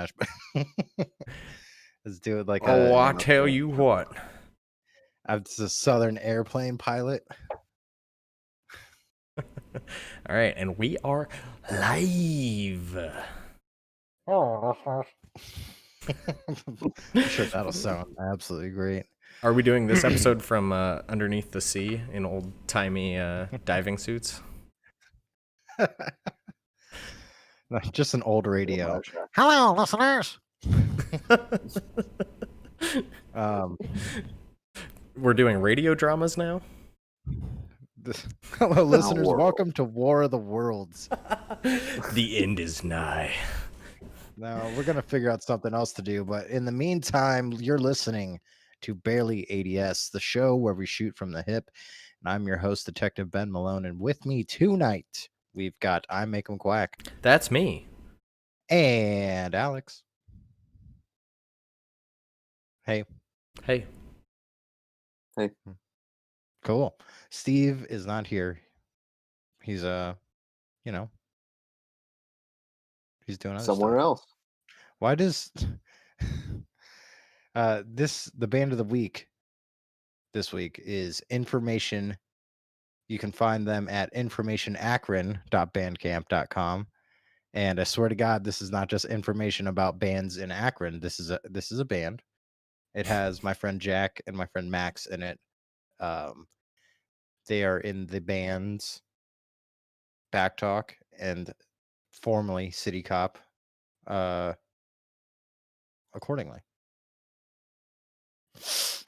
flashback. Let's do it like Oh, I a. tell you what. It's a Southern airplane pilot. All right, and we are live. I'm sure that'll sound absolutely great. Are we doing this episode from underneath the sea in old-timey diving suits? Just an old radio. Hello, listeners. We're doing radio dramas now? Hello, listeners. Welcome to War of the Worlds. The end is nigh. No, we're going to figure out something else to do. But in the meantime, you're listening to BarelyADS, the show where we shoot from the hip. And I'm your host, Detective Ben Malone. And with me tonight, we've got I Make 'em Quack. That's me. And Alex. Hey. Hey. Hey. Cool. Steve is not here. He's he's doing other somewhere stuff. else. Why does the band of the week this week is Information. You can find them at informationakron.bandcamp.com. And I swear to God, this is not just information about bands in Akron. This is a band. It has my friend Jack and my friend Max in it. They are in the band's Back Talk and formerly City Cop accordingly.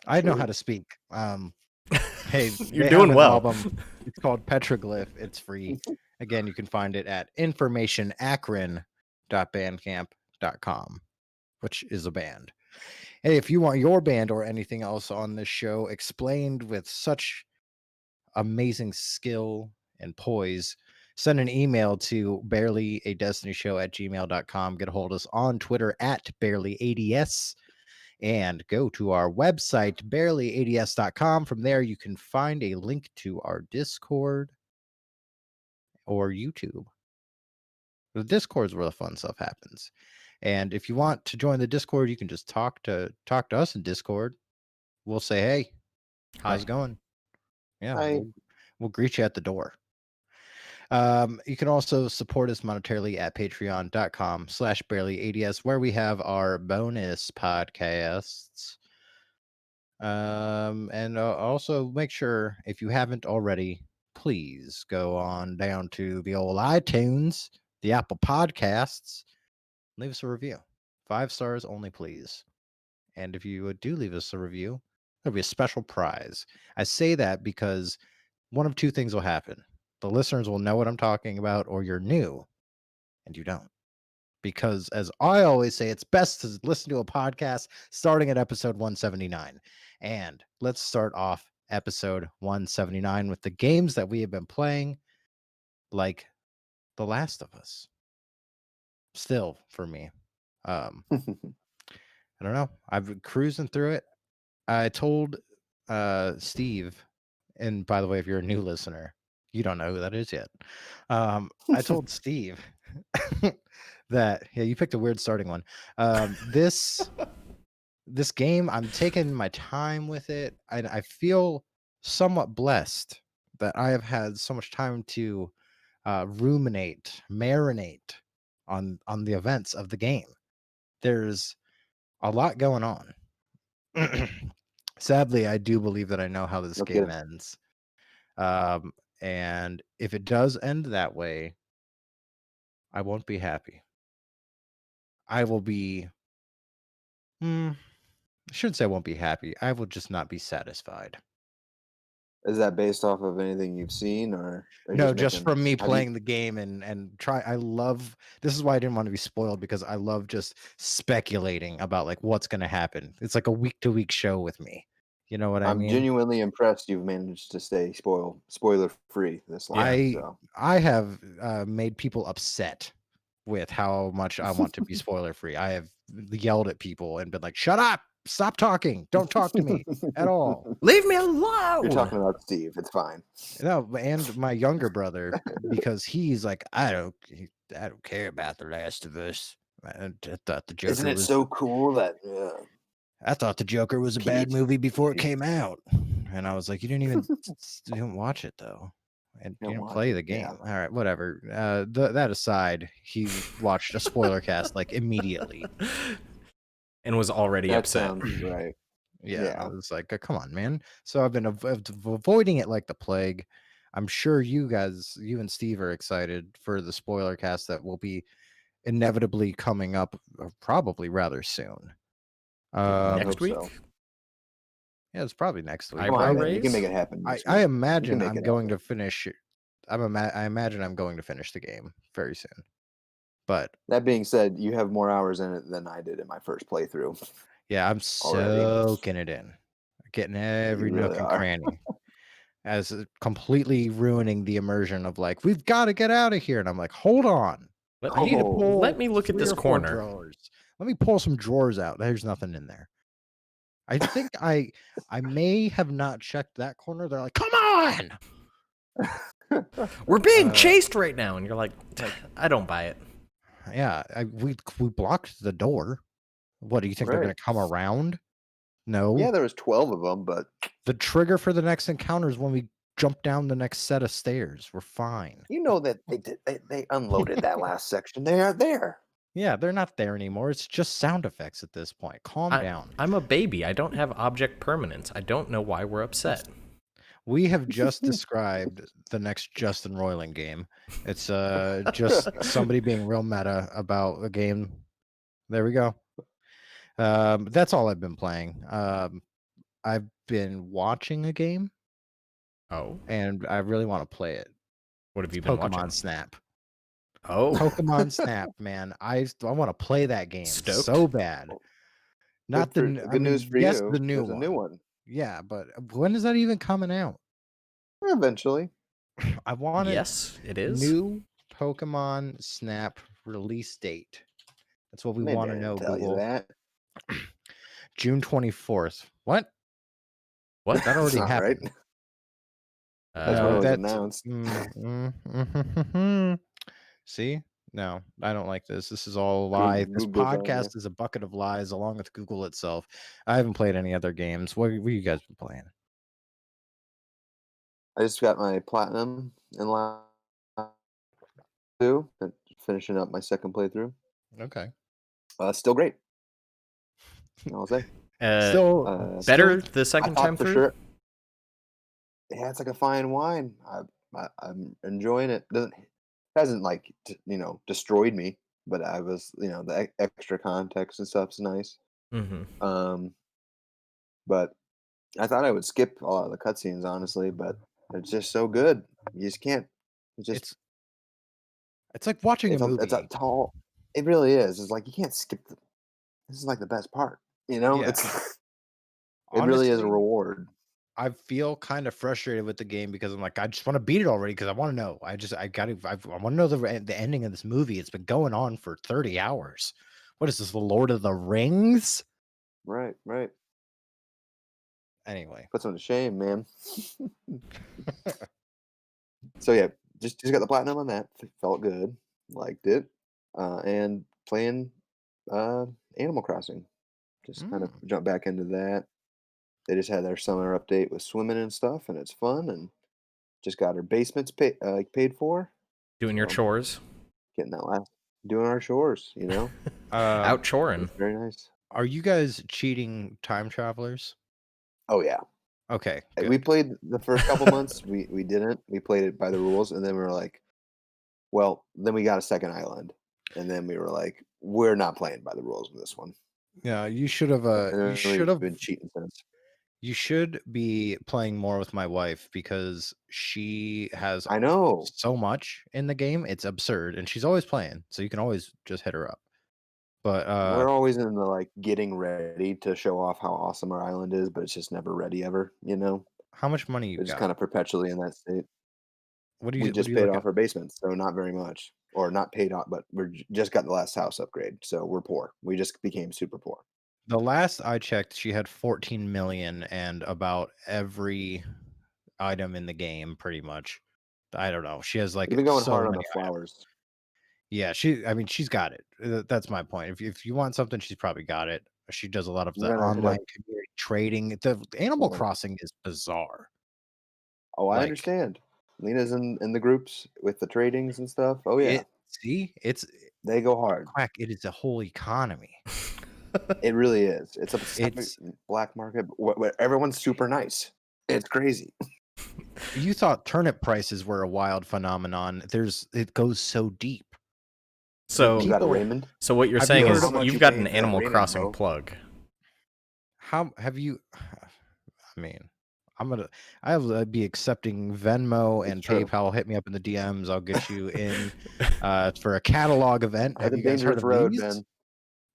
I know how to speak. Hey, you're doing well. Album. It's called Petroglyph. It's free. Again, you can find it at informationakron.bandcamp.com, which is a band. Hey, if you want your band or anything else on this show explained with such amazing skill and poise, send an email to barelyadestinyshow@gmail.com. Get a hold of us on Twitter at BarelyADS. And go to our website, BarelyADS.com. From there, you can find a link to our Discord or YouTube. The Discord is where the fun stuff happens. And if you want to join the Discord, you can just talk to us in Discord. We'll say, hey, how's it going? Yeah, we'll greet you at the door. You can also support us monetarily at patreon.com/BarelyADS, where we have our bonus podcasts. And also make sure, if you haven't already, please go on down to the old iTunes, the Apple Podcasts, leave us a review. 5 stars only, please. And if you do leave us a review, there'll be a special prize. I say that because one of two things will happen. The listeners will know what I'm talking about, or you're new and you don't. Because as I always say, it's best to listen to a podcast starting at episode 179. And let's start off episode 179 with the games that we have been playing, like The Last of Us. Still, for me. I don't know. I've been cruising through it. I told Steve, and by the way, if you're a new listener, you don't know who that is yet. I told Steve that, yeah, you picked a weird starting one. This game, I'm taking my time with it. I feel somewhat blessed that I have had so much time to marinate on the events of the game. There's a lot going on. Sadly, I do believe that I know how this game ends. And if it does end that way, I won't be happy. I will be... I shouldn't say I won't be happy. I will just not be satisfied. Is that based off of anything you've seen, or no? Just from me playing the game and try. I love. This is why I didn't want to be spoiled, because I love just speculating about like what's going to happen. It's like a week-to-week show with me. You know what I mean? I'm genuinely impressed you've managed to stay spoiler free this long. I have made people upset with how much I want to be spoiler free. I have yelled at people and been like, "Shut up! Stop talking! Don't talk to me at all! Leave me alone!" You're talking about Steve. It's fine. No, and my younger brother, because he's like, I don't care about The Last of Us. I thought the Isn't Joker it was. so cool that I thought the Joker was a can you bad movie before it you came out, and I was like, you didn't watch it though, and you don't didn't watch play it? the Yeah, game. All right, whatever. That aside, he watched a spoiler cast like immediately. And was already that upset. sounds right. Yeah, and I Yeah, was like, come on, man. So I've been avoiding it like the plague. I'm sure you and Steve are excited for the spoiler cast that will be inevitably coming up probably rather soon. I Next hope week? so. Yeah, it's probably next week. Come Eyebrow on, man, you can raise? make it happen this I week. You can imagine make I'm it going happen. to finish. I imagine I'm going to finish the game very soon. But That being said, you have more hours in it than I did in my first playthrough yeah, I'm already. soaking it in, getting You every nook really and are. cranny, as completely ruining the immersion of like, we've got to get out of here. And I'm like, hold on. Let I me need to Oh, let pull me look at 3 this or 4 corner. drawers. Let me pull some drawers out. There's nothing in there. I think I may have not checked that corner. They're like, come on. We're being Uh, chased right now, and you're like, I don't buy it. Yeah, we blocked the door. What do you think they're right. going to come around? No. Yeah, there was 12 of them, but The trigger for the next encounter is when we jump down the next set of stairs. We're fine. you know that they unloaded that last section. They aren't there. Yeah, they're not there anymore. It's just sound effects at this point. Calm down. I'm a baby. I don't have object permanence. I don't know why we're upset. We have just described the next Justin Roiland game. It's just somebody being real meta about a game. There we go. That's all I've been playing. I've been watching a game, Oh, and I really want to play it. what have It's you been Pokemon watching? Snap. Oh, Pokemon Snap, man. I want to play that game Stoked? so bad. Not the. I Good news mean, for yes, you. the new There's a new one. one. Yeah, but when is that even coming out? Eventually. I wanted yes, it is. new Pokemon Snap release date. That's what we Maybe want I to didn't know, tell you Google. that. June 24th. What? What? That That's already not right. happened. That's when it was That's announced. see? No, I don't like this. This is all a lie. This Google's on you. podcast is a bucket of lies along with Google itself. I haven't played any other games. What you guys been playing? I just got my platinum in last two. Finishing up my second playthrough. Okay. Still great. I'll say. Still Better still the I second thought time for through? sure. Yeah, it's like a fine wine. I'm enjoying it. Doesn't hasn't like destroyed me, but I was the extra context and stuff's nice. Mm-hmm. But I thought I would skip a lot of the cutscenes, honestly. But it's just so good. You just can't. It's just it's like watching a it's a movie. tall. It really is. It's like you can't skip the. This is like the best part. Yeah. It's it really is a Honestly, reward. I feel kind of frustrated with the game because I'm like, I just want to beat it already because I want to know. I want to know the ending of this movie. It's been going on for 30 hours. What is this, the Lord of the Rings? Right, right. Anyway. Puts them to shame, man. So yeah, just got the platinum on that. Felt good, liked it, and playing Animal Crossing. Just kind of Mm. jump back into that. They just had their summer update with swimming and stuff, and it's fun. And just got our basements paid for. Doing your So chores? getting that last, doing our chores. Out choring. It's very nice. Are you guys cheating time travelers? Oh yeah, Okay, we good. played the first couple months. We didn't. We played it by the rules, and then we were like, well, then we got a second island, and then we were like, we're not playing by the rules in this one. Yeah, you should have And then we've been cheating since. you should be playing more with my wife because she has I know. so much in the game. It's absurd, and she's always playing, so you can always just hit her up. But We're always in the like getting ready to show off how awesome our island is, but it's just never ready ever. how much money you We're just got? kind of perpetually in that state. We What do just you paid look at? off our basement, so not very much, or not paid off, but just got the last house upgrade, so we're poor. We just became super poor. The last I checked, she had 14 million and about every item in the game, pretty much. I don't know. She has like We've been going so hard on the many items. flowers. Yeah, I mean, she's got it. That's my point. If you want something, she's probably got it. She does a lot of I'm the gonna hit online up. community trading. The Animal Well, Crossing is bizarre. oh, I Like understand. Lena's in the groups with the tradings and stuff. Oh yeah, it's they go hard. Quack. It is a whole economy. It really is. It's a separate It's black market where everyone's super nice. It's crazy. You thought turnip prices were a wild phenomenon. It goes so deep. So You got a People, Raymond? so what you're have you saying heard is How of much you've you got an paying for that Animal Raymond, Crossing bro? plug. how have you? I mean, I'll be accepting Venmo It's and true. PayPal. Hit me up in the DMs. I'll get you in for a catalog event. It's Have a you guys heard dangerous of road, these? Ben.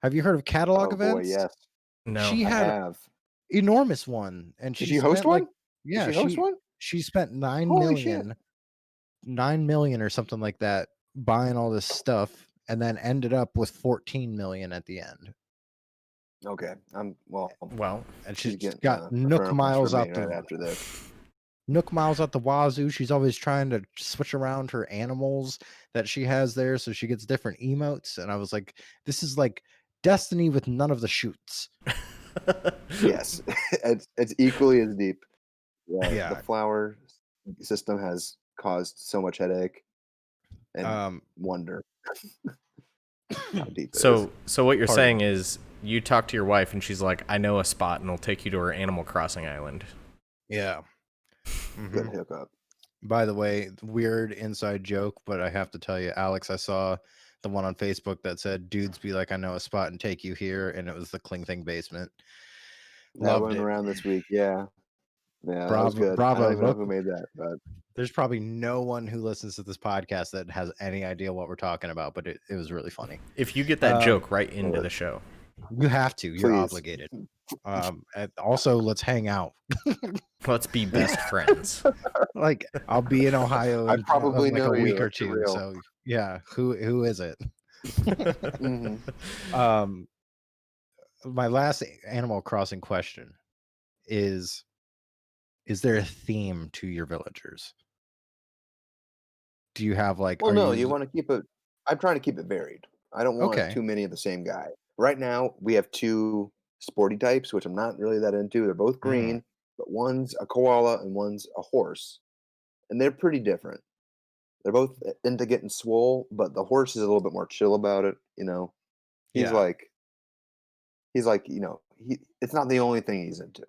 Have you heard of catalog Oh boy, events? yes, No. She I had have. enormous one, and Did she she host spent like one? Did yeah, she host one? she spent Holy shit. 9 million or something like that buying all this stuff, and then ended up with 14 million at the end. Okay, well. Well, And She's she's getting got referrals from me right after this. Nook miles out the wazoo. She's always trying to switch around her animals that she has there, so she gets different emotes. And I was like, this is like Destiny with none of the shoots. Yes, it's equally as deep. Yeah, the Yeah. flower system has caused so much headache and Um. wonder how deep it is. so what you're Pardon saying me. is you talk to your wife and she's like, I know a spot and I'll take you to her Animal Crossing island. Yeah. Good Mhm. hookup. By the way, weird inside joke, but I have to tell you, Alex, I saw the one on Facebook that said, "Dudes be like, I know a spot and take you here," and it was the Kling Thing basement. That Loved went it. around this week. Yeah, that was Bravo, good. I don't bravo. even know Look, who made that, but there's probably no one who listens to this podcast that has any idea what we're talking about, but it was really funny. If you get that joke right into uh, the show. You have to. You're please. obligated. And also, let's hang out. Let's be best friends. Like, I'll be in Ohio I in probably like a know you. week or Let's get two. real. So yeah, who is it? Mhm. My last Animal Crossing question is there a theme to your villagers? Do you have like Well, are no, you you want to keep it. I'm trying to keep it varied. I don't want okay? too many of the same guy. Right now, we have two sporty types, which I'm not really that into. They're both Mm, green, but one's a koala and one's a horse, and they're pretty different. They're both into getting swole, but the horse is a little bit more chill about it. He's yeah, like it's not the only thing he's into.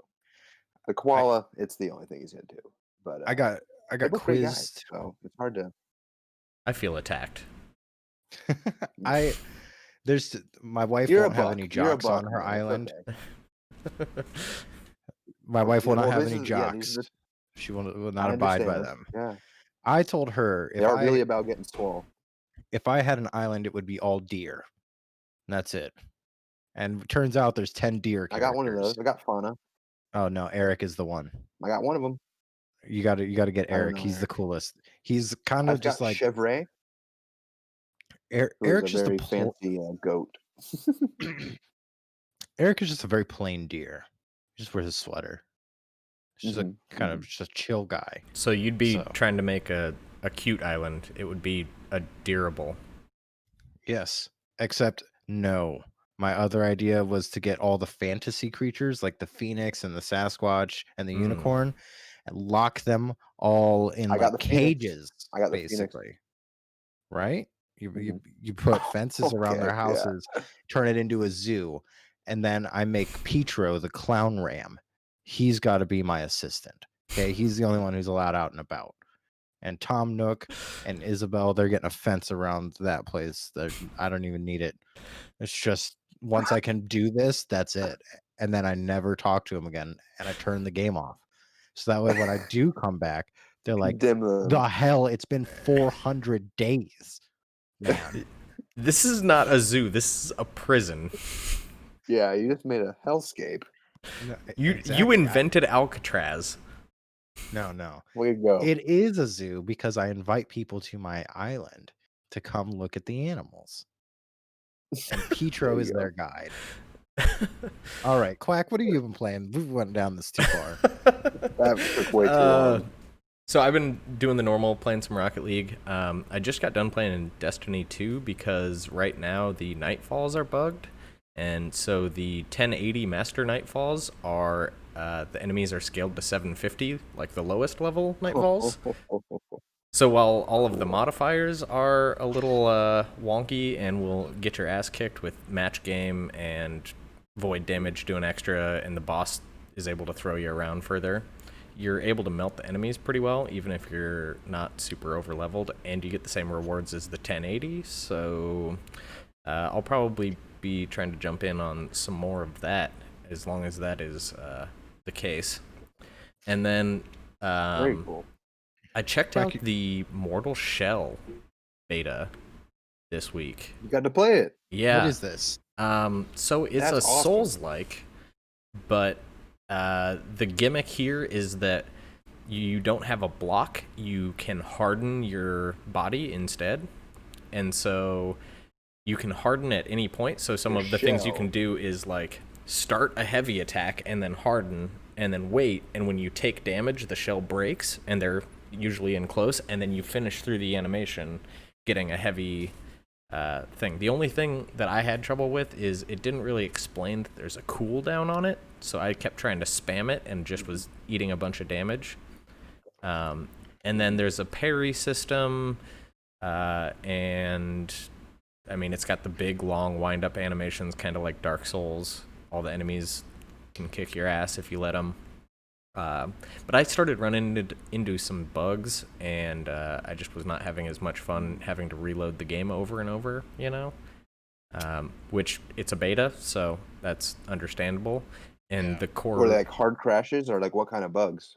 The I koala, it's the only thing he's into. But I got I they're got both great guys, quizzed. so it's hard to. I feel attacked. I there's My wife You're a won't have any buck. You're a jocks on buck, her man. It's island. okay. My wife will not Well, have this any is yeah. These are jocks. She will not I abide by understand. them. Yeah, I told her they are really about getting swole. if I had an island, it would be all deer. And that's it. And it turns out there's 10 deer I got one of characters. those. I got fauna. Oh no, Eric is the one. I got one of them. You gotta get I don't Eric. know, He's the Eric. coolest. He's kind of I've just got like Chevrolet, who is a Eric's just a very fancy goat. Eric is just a very plain deer. He just wears a sweater. He's just a Hmm. kind of just a chill guy. So you'd be So trying to make a cute island. It would be a deerable. yes, except no. My other idea was to get all the fantasy creatures like the phoenix and the Sasquatch and the Mm. unicorn and lock them all in I got like the phoenix. cages, I got the phoenix. basically. Right? You Hmm. you you put fences around Okay, their yeah. houses, turn it into a zoo, and then I make Petro the clown ram. He's got to be my assistant. Okay, he's the only one who's allowed out and about. And Tom Nook and Isabel, they're getting a fence around that place. I don't even need it. It's just once I can do this, that's it. And then I never talk to him again, and I turn the game off. So that way, when I do come back, they're like, Dim "The them. hell! It's been 400 days, man." This is not a zoo. This is a prison. Yeah, you just made a hellscape. No, You exactly. invented Alcatraz. No. Way to go. It is a zoo because I invite people to my island to come look at the animals, and Petro There is you their go. guide. All right, Quack, what have you been playing? We went down this too far. That took way too long. So I've been doing the normal, playing some Rocket League. I just got done playing in Destiny 2 because right now the Nightfalls are bugged. And so the 1080 Master Nightfalls are, the enemies are scaled to 750, like the lowest level Nightfalls. So while all of the modifiers are a little wonky and will get your ass kicked with match game and void damage doing extra, and the boss is able to throw you around further, you're able to melt the enemies pretty well, even if you're not super over leveled, and you get the same rewards as the 1080. So I'll probably be trying to jump in on some more of that, as long as that is the case. And then Very cool. I checked out the Mortal Shell beta this week. You got to play it. Yeah. What is this? So it's That's a awesome. Souls-like, but the gimmick here is that you don't have a block. You can harden your body instead. And so you can harden at any point. So some Your of the things you shell. can do is like start a heavy attack and then harden and then wait. And when you take damage, the shell breaks and they're usually in close. And then you finish through the animation getting a heavy thing. The only thing that I had trouble with is it didn't really explain that there's a cooldown on it. So I kept trying to spam it and just was eating a bunch of damage. And then there's a parry system, and I mean, it's got the big, long wind-up animations, kind of like Dark Souls. All the enemies can kick your ass if you let them. But I started running into some bugs, and I just was not having as much fun having to reload the game over and over, you know? Which, it's a beta, so that's understandable. And the core... Were they like hard crashes or like what kind of bugs?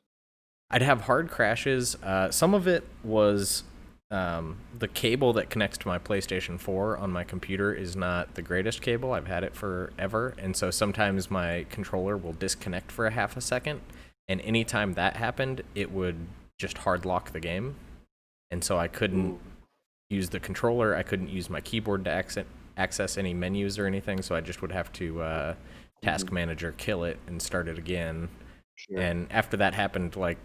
I'd have hard crashes. Some of it was the cable that connects to my PlayStation 4 on my computer is not the greatest cable. I've had it forever, and so sometimes my controller will disconnect for a half a second, and anytime that happened, it would just hard lock the game, and so I couldn't use the controller. I couldn't use my keyboard to access any menus or anything, so I just would have to task manager kill it and start it again. Sure. And after that happened, like,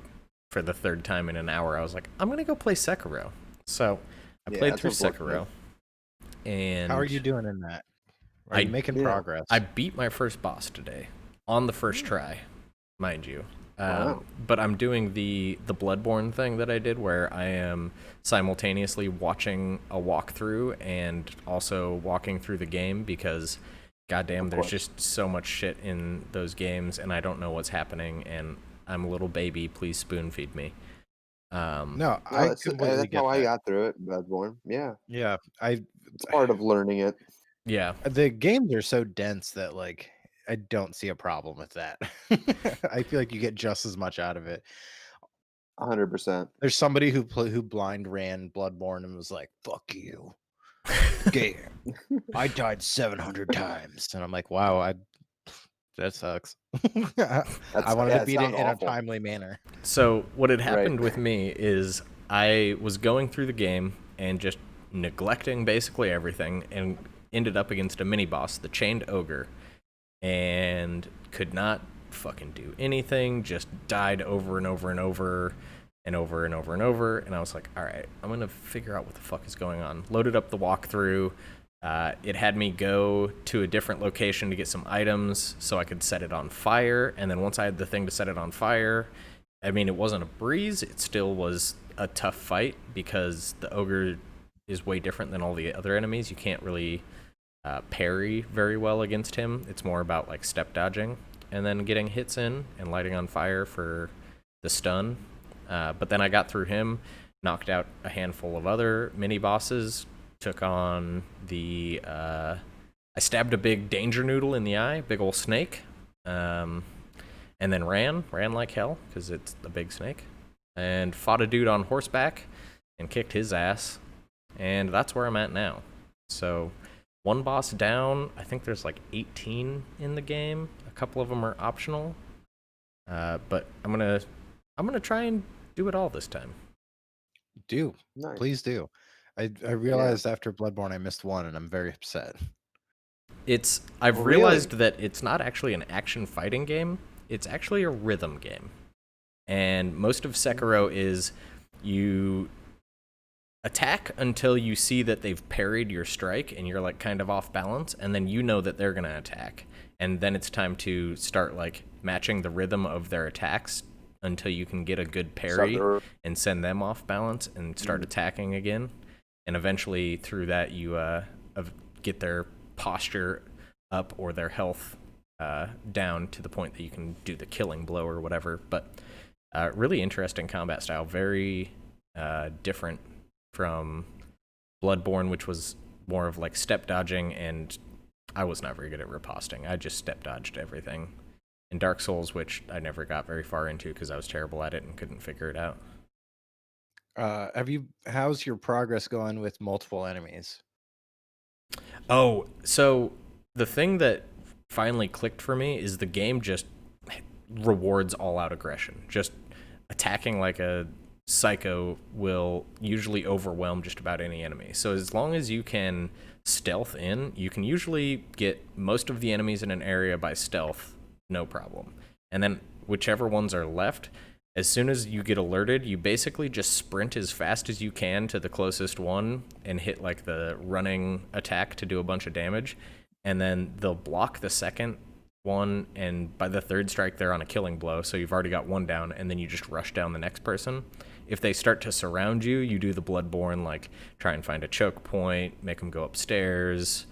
for the third time in an hour, I was like, I'm going to go play Sekiro. So I played through Sekiro. And how are you doing in that? Are you making progress? I beat my first boss today on the first try, mind you. Wow. But I'm doing the Bloodborne thing that I did where I am simultaneously watching a walkthrough and also walking through the game because, goddamn, there's just so much shit in those games and I don't know what's happening and I'm a little baby, please spoon feed me. No, I completely that's get how I that. got through it, Bloodborne. Yeah. Yeah, It's part of learning it. Yeah. The games are so dense that like I don't see a problem with that. I feel like you get just as much out of it. 100%. There's somebody who blind ran Bloodborne and was like, "Fuck you, game! I died 700 times," and I'm like, "Wow, that sucks." I wanted to beat it in a timely manner. So what had happened with me is I was going through the game and just neglecting basically everything and ended up against a mini boss, the Chained Ogre, and could not fucking do anything, just died over and over and over and over and over and over, and I was like, all right, I'm gonna figure out what the fuck is going on. Loaded up the walkthrough. It had me go to a different location to get some items so I could set it on fire, and then once I had the thing to set it on fire, I mean, it wasn't a breeze, it still was a tough fight because the ogre is way different than all the other enemies. You can't really parry very well against him. It's more about like step dodging and then getting hits in and lighting on fire for the stun. But then I got through him, knocked out a handful of other mini bosses, took on the I stabbed a big danger noodle in the eye, big old snake, and then ran like hell because it's a big snake, and fought a dude on horseback and kicked his ass, and that's where I'm at now. So one boss down. I think there's like 18 in the game. A couple of them are optional, but I'm gonna try and do it all this time. Nice. Please do. I realized after Bloodborne I missed one, and I'm very upset. I've realized that it's not actually an action fighting game. It's actually a rhythm game. And most of Sekiro is you attack until you see that they've parried your strike and you're like kind of off balance, and then you know that they're going to attack. And then it's time to start like matching the rhythm of their attacks until you can get a good parry and send them off balance and start attacking again. And eventually through that you get their posture up or their health down to the point that you can do the killing blow or whatever. But really interesting combat style, very different from Bloodborne, which was more of like step dodging, and I was not very good at riposting. I just step dodged everything. And Dark Souls, which I never got very far into because I was terrible at it and couldn't figure it out. How's your progress going with multiple enemies? Oh, so the thing that finally clicked for me is the game just rewards all out aggression. Just attacking like a psycho will usually overwhelm just about any enemy. So as long as you can stealth in, you can usually get most of the enemies in an area by stealth, no problem. And then whichever ones are left, as soon as you get alerted, you basically just sprint as fast as you can to the closest one and hit like the running attack to do a bunch of damage. And then they'll block the second one, and by the third strike, they're on a killing blow. So you've already got one down, and then you just rush down the next person. If they start to surround you, you do the Bloodborne, like try and find a choke point, make them go upstairs,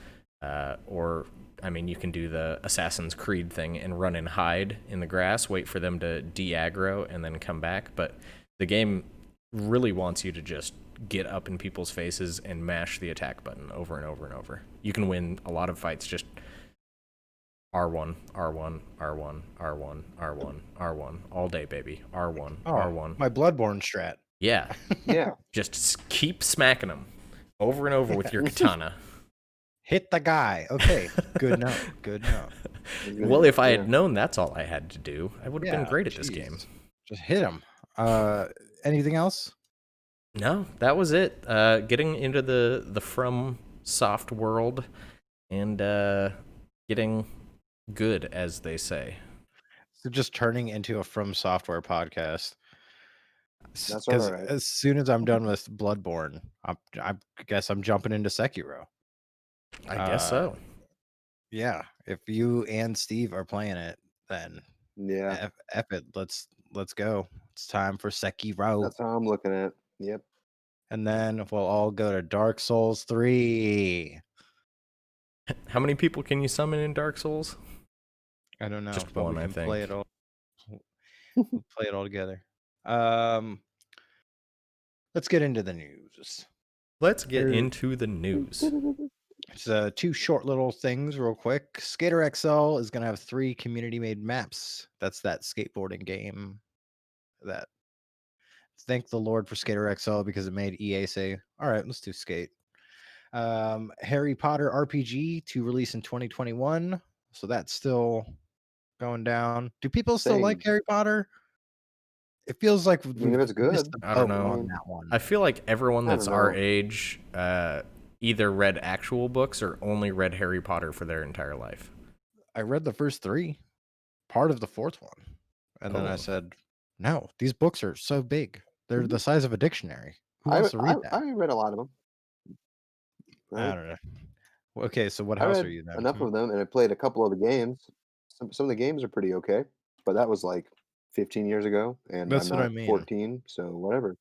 or I mean, you can do the Assassin's Creed thing and run and hide in the grass, wait for them to de-aggro, and then come back. But the game really wants you to just get up in people's faces and mash the attack button over and over and over. You can win a lot of fights just R1, R1, R1, R1, R1, R1, all day, baby. R1, R1. My Bloodborne strat. Yeah. Yeah. Just keep smacking them over and over with your katana. Hit the guy. Okay, good note. Good note. Well, if I had known that's all I had to do, I would have been great at this game. Just hit him. Anything else? No, that was it. Getting into the From Soft world and getting good, as they say. So just turning into a From Software podcast. That's all right. As soon as I'm done with Bloodborne, I guess I'm jumping into Sekiro. I guess so. Yeah, if you and Steve are playing it, then yeah, F it. Let's go. It's time for Sekiro. That's how I'm looking at it. Yep. And then we'll all go to Dark Souls 3. How many people can you summon in Dark Souls? I don't know. Just but one, we I can think. play it all. We'll play it all together. Let's get into the news. Let's get into the news. It's two short little things real quick. Skater XL is going to have 3 community-made maps. That's that skateboarding game that thank the Lord for Skater XL because it made EA say, all right, let's do Skate. Harry Potter RPG to release in 2021. So that's still going down. Do people still like Harry Potter? It feels like if it's good. I don't know. On that one. I feel like everyone that's our age either read actual books or only read Harry Potter for their entire life. I read the first 3, part of the 4th one. And then I said, no, these books are so big. They're the size of a dictionary. Who wants to read that? I read a lot of them. Right? I don't know. Okay, so what house are you then? Enough of them, and I played a couple of the games. Some of the games are pretty okay, but that was like 15 years ago, and That's I'm what not I mean. 14, so whatever.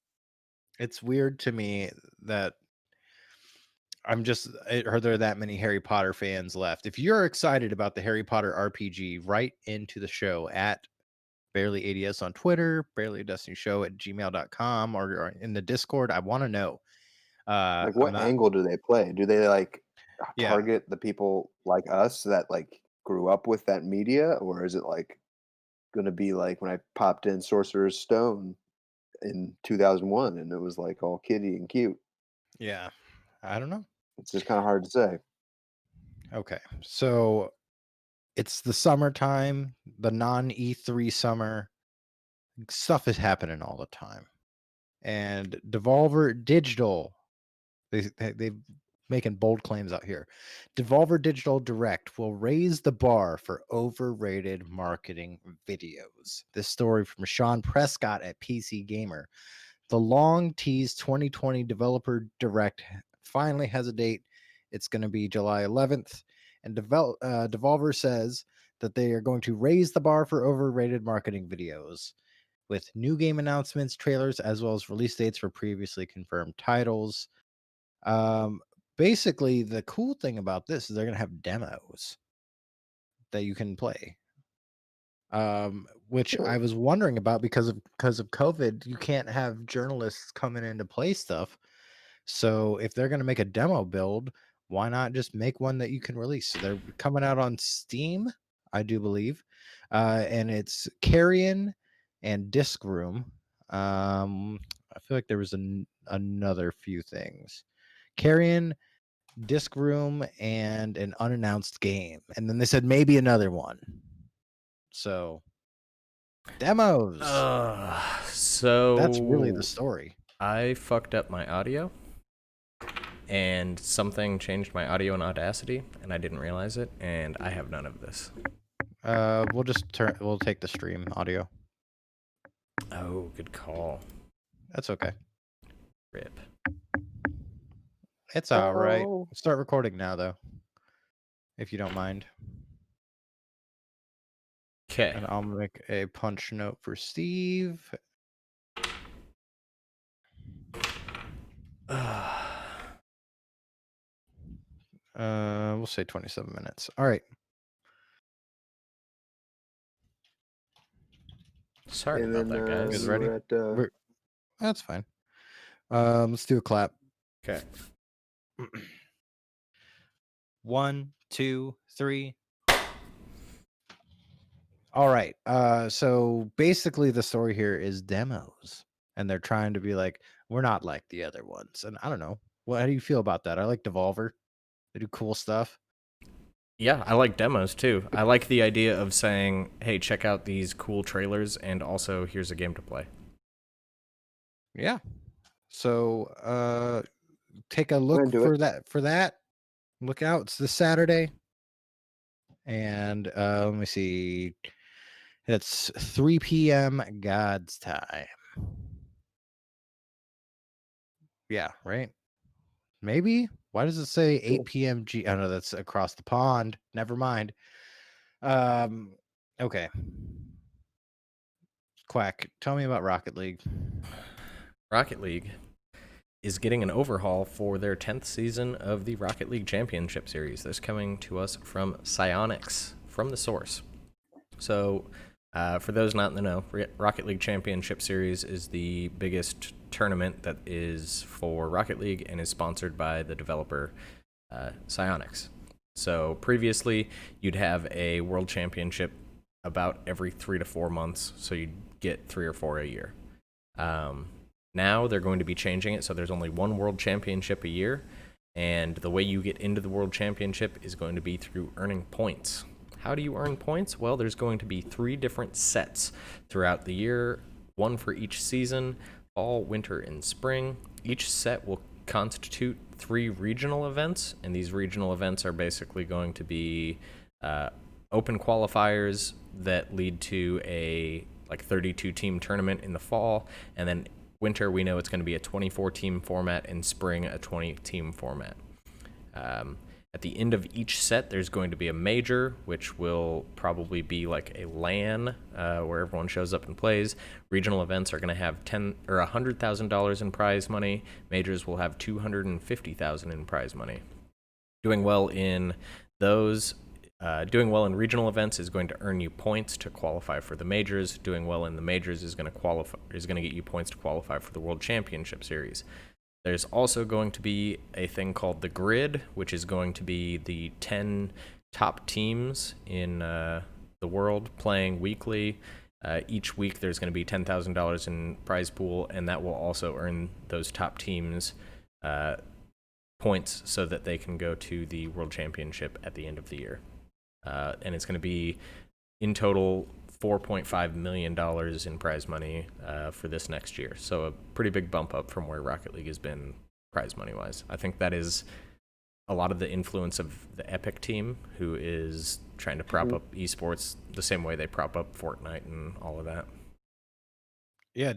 It's weird to me that I heard there are that many Harry Potter fans left. If you're excited about the Harry Potter RPG, write into the show at BarelyADS on Twitter, BarelyADS@gmail.com, or in the Discord. I want to know. Like, what angle do they play? Do they like target the people like us that like grew up with that media, or is it like going to be like when I popped in Sorcerer's Stone in 2001 and it was like all kiddie and cute? Yeah, I don't know. It's just kind of hard to say. Okay, so it's the summertime, the non-E3 summer. Stuff is happening all the time. And Devolver Digital, they've making bold claims out here. Devolver Digital Direct will raise the bar for overrated marketing videos. This story from Sean Prescott at PC Gamer. The long teased 2020 Developer Direct finally has a date. It's going to be July 11th. And Devolver says that they are going to raise the bar for overrated marketing videos with new game announcements, trailers, as well as release dates for previously confirmed titles. Um, Basically, the cool thing about this is they're going to have demos that you can play. Which I was wondering about because of COVID, you can't have journalists coming in to play stuff. So if they're going to make a demo build, why not just make one that you can release? So they're coming out on Steam, I do believe, and it's Carrion and Disc Room. I feel like there was another few things. Carrion, Disc Room, and an unannounced game, and then they said maybe another one. So demos. So That's really the story. I fucked up my audio, and something changed my audio in Audacity, and I didn't realize it, and I have none of this. We'll take the stream audio. Oh, good call. That's okay. Rip. It's all right. Start recording now, though, if you don't mind. Okay. And I'll make a punch note for Steve. We'll say 27 minutes. All right. Sorry And about then, that, guys. You guys ready? we're at, That's fine. Let's do a clap. Okay. 1, 2, 3. All right. So basically the story here is demos. And they're trying to be like, we're not like the other ones. And I don't know. How do you feel about that? I like Devolver. They do cool stuff. Yeah, I like demos too. I like the idea of saying, hey, check out these cool trailers, and also here's a game to play. Yeah. So take a look for that. Look out. It's this Saturday. And let me see. It's 3 p.m. God's time. Yeah, right? Maybe? Why does it say 8 p.m. G? Oh, no, that's across the pond. Never mind. Okay. Quack, tell me about Rocket League. Rocket League is getting an overhaul for their 10th season of the Rocket League Championship Series. This coming to us from Psyonix, from the source. So, for those not in the know, Rocket League Championship Series is the biggest tournament that is for Rocket League and is sponsored by the developer Psyonix. So previously, you'd have a World Championship about every 3 to 4 months, so you'd get 3 or 4 a year. Now they're going to be changing it, so there's only one World Championship a year, and the way you get into the World Championship is going to be through earning points. How do you earn points? Well, there's going to be 3 different sets throughout the year, one for each season, fall, winter, and spring. Each set will constitute 3 regional events, and these regional events are basically going to be open qualifiers that lead to a 32 team tournament in the fall, and then winter we know it's going to be a 24 team format, and spring a 20 team format. At the end of each set, there's going to be a major, which will probably be like a LAN where everyone shows up and plays. Regional events are going to have $100,000 in prize money. Majors will have $250,000 in prize money. Doing well in those, doing well in regional events is going to earn you points to qualify for the majors. Doing well in the majors is going to get you points to qualify for the World Championship Series. There's also going to be a thing called the Grid, which is going to be the 10 top teams in the world playing weekly. Each week there's going to be $10,000 in prize pool, and that will also earn those top teams points so that they can go to the World Championship at the end of the year. And it's going to be, in total, $4.5 million in prize money for this next year. So a pretty big bump up from where Rocket League has been prize money-wise. I think that is a lot of the influence of the Epic team, who is trying to prop up esports the same way they prop up Fortnite and all of that. Yeah,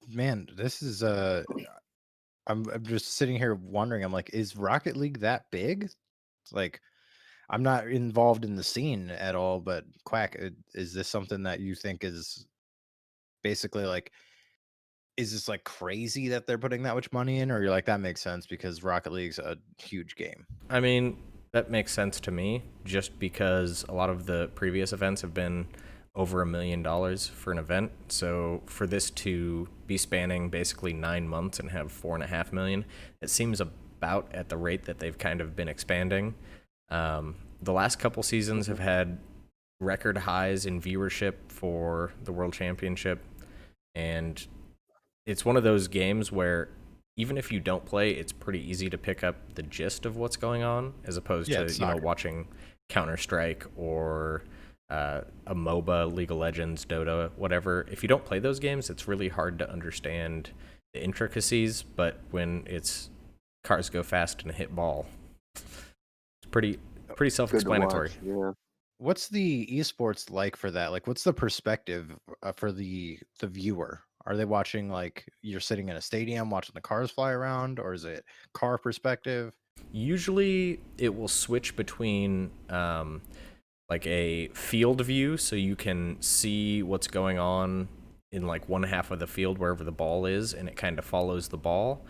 man, this is I'm just sitting here wondering. I'm like, is Rocket League that big? It's like, I'm not involved in the scene at all, but Quack, is this something that you think is basically like, is this like crazy that they're putting that much money in, or you're like, that makes sense because Rocket League's a huge game? I mean, that makes sense to me just because a lot of the previous events have been over $1 million for an event. So for this to be spanning basically 9 months and have 4.5 million, it seems about at the rate that they've kind of been expanding. The last couple seasons have had record highs in viewership for the World Championship, and it's one of those games where even if you don't play, it's pretty easy to pick up the gist of what's going on, as opposed Yeah, to it's soccer. watching Counter Strike or a MOBA, League of Legends, Dota, whatever. If you don't play those games, it's really hard to understand the intricacies. But when it's cars go fast and hit ball, it's pretty Good to self-explanatory. watch. Yeah. What's the esports like for that? Like, what's the perspective for the viewer? Are they watching like you're sitting in a stadium watching the cars fly around, or is it car perspective? Usually, it will switch between like a field view, so you can see what's going on in like one half of the field wherever the ball is, and it kind of follows the ball.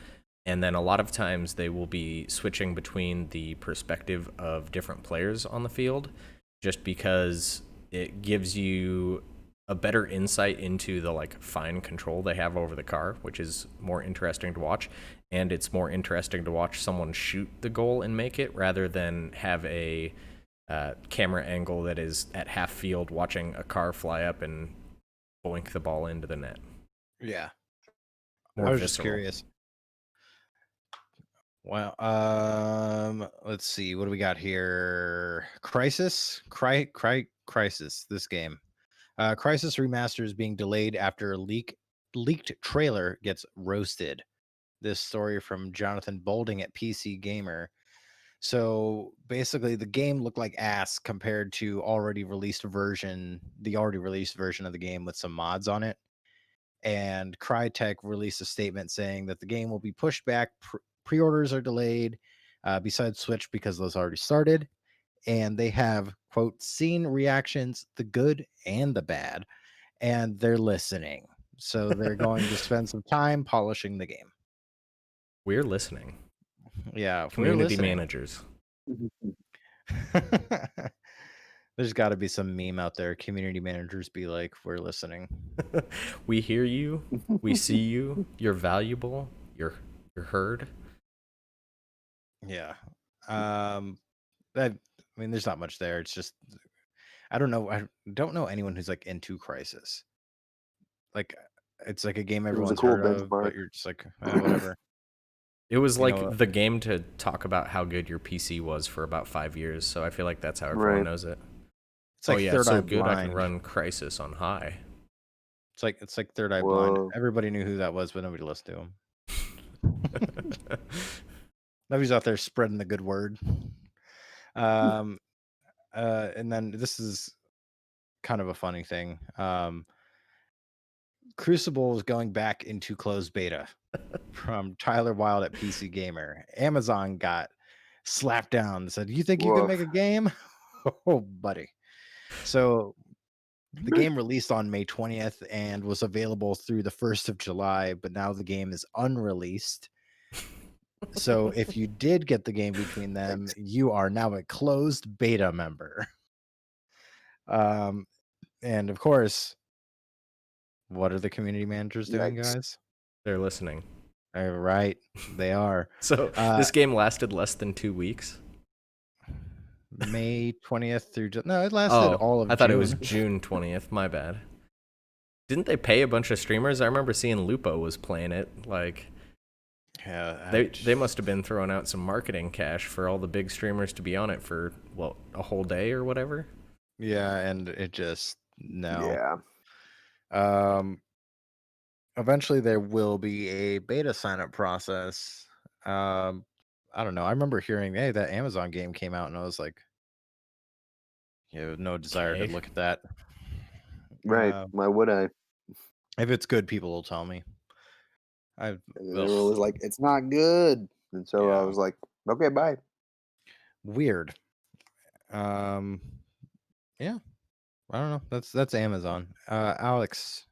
And then a lot of times they will be switching between the perspective of different players on the field, just because it gives you a better insight into the like fine control they have over the car, which is more interesting to watch. And it's more interesting to watch someone shoot the goal and make it rather than have a camera angle that is at half field watching a car fly up and boink the ball into the net. Yeah, More I was just visceral. curious. Well, let's see. What do we got here? Crisis, Crisis. This game, Crisis Remaster is being delayed after a leaked trailer gets roasted. This story from Jonathan Bolding at PC Gamer. So basically, the game looked like ass compared to the already released version of the game with some mods on it. And Crytek released a statement saying that the game will be pushed back. Pre-orders are delayed, besides Switch because those already started. And they have, quote, seen reactions, the good and the bad, and they're listening. So they're going to spend some time polishing the game. We're listening. Yeah, we're Community listening. managers. There's got to be some meme out there. Community managers be like, we're listening. We hear you. We see you. You're valuable. You're heard. Yeah. I mean, there's not much there. It's just, I don't know. I don't know anyone who's like into Crisis. Like, it's like a game It was a everyone's cool heard of, benchmark. but you're just like, whatever. It was You like know, the game to talk about how good your PC was for about 5 years, so I feel like that's how everyone Right. knows it. it's like Yeah, Third it's so Eye good I can Blind. run Crisis on high. It's like Third Eye Blind. Whoa. Everybody knew who that was, but nobody listened to him. Nobody's out there spreading the good word. And then this is kind of a funny thing. Crucible is going back into closed beta from Tyler Wilde at PC Gamer. Amazon got slapped down and said, "You think you can make a Woof. game?" Oh, buddy. So the game released on May 20th and was available through the 1st of July, but now the game is unreleased. So if you did get the game between them, Thanks. you are now a closed beta member. And of course, what are the community managers doing, Yikes. guys? They're listening. Right, they are. So this game lasted less than 2 weeks. May 20th through no, it lasted all of I thought June. it was June 20th. My bad. Didn't they pay a bunch of streamers? I remember seeing Lupo was playing it. Like, Yeah, they must have been throwing out some marketing cash for all the big streamers to be on it for a whole day or whatever. yeah, and it just no. Yeah. Eventually there will be a beta sign up process. I don't know. I remember hearing, hey, that Amazon game came out, and I was like, no desire to Okay. look at that. Right? Why would I? If it's good, people will tell me. I And they Ugh. were always like, "It's not good," and so I Yeah, was like, "Okay, bye." weird. Um, yeah, I don't know. That's Amazon. Alex,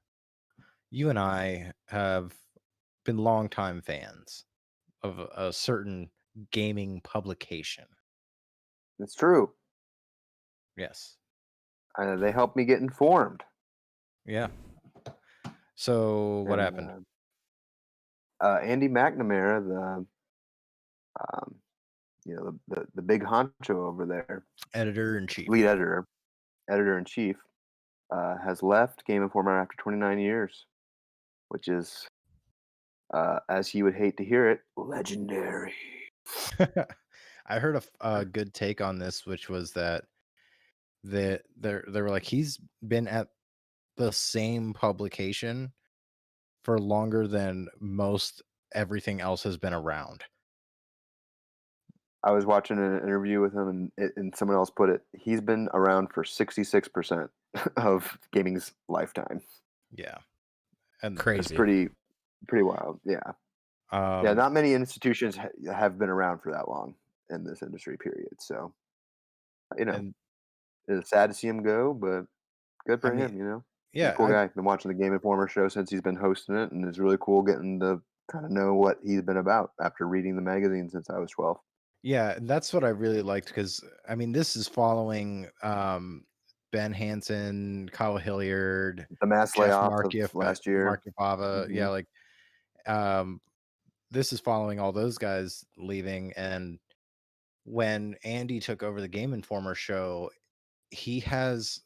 you and I have been longtime fans of a certain gaming publication. It's true. Yes. They helped me get informed, Yeah. So what and happened? Andy McNamara, um, the big honcho over there, Editor in chief. lead editor in chief, has left Game Informer after 29 years, which is, as he would hate to hear it, legendary. I heard a good take on this, which was that they were like, he's been at the same publication for longer than most everything else has been around. I was watching an interview with him, and someone else put it. He's been around for 66% of gaming's lifetime. Yeah. And It's Crazy. pretty wild. Yeah, yeah. um Not many institutions have been around for that long in this industry. Period. So and it's sad to see him go, but good I for mean, him. He's a yeah, cool guy. Been watching the Game Informer show since he's been hosting it, and it's really cool getting to kind of know what he's been about after reading the magazine since I was 12. yeah, and that's what I really liked because I mean, this is following Ben Hansen, Kyle Hilliard, The mass Jeff layoff of Markif, last year. Markifava. Hmm. Yeah, like um this is following all those guys leaving. And when Andy took over the Game Informer show, he has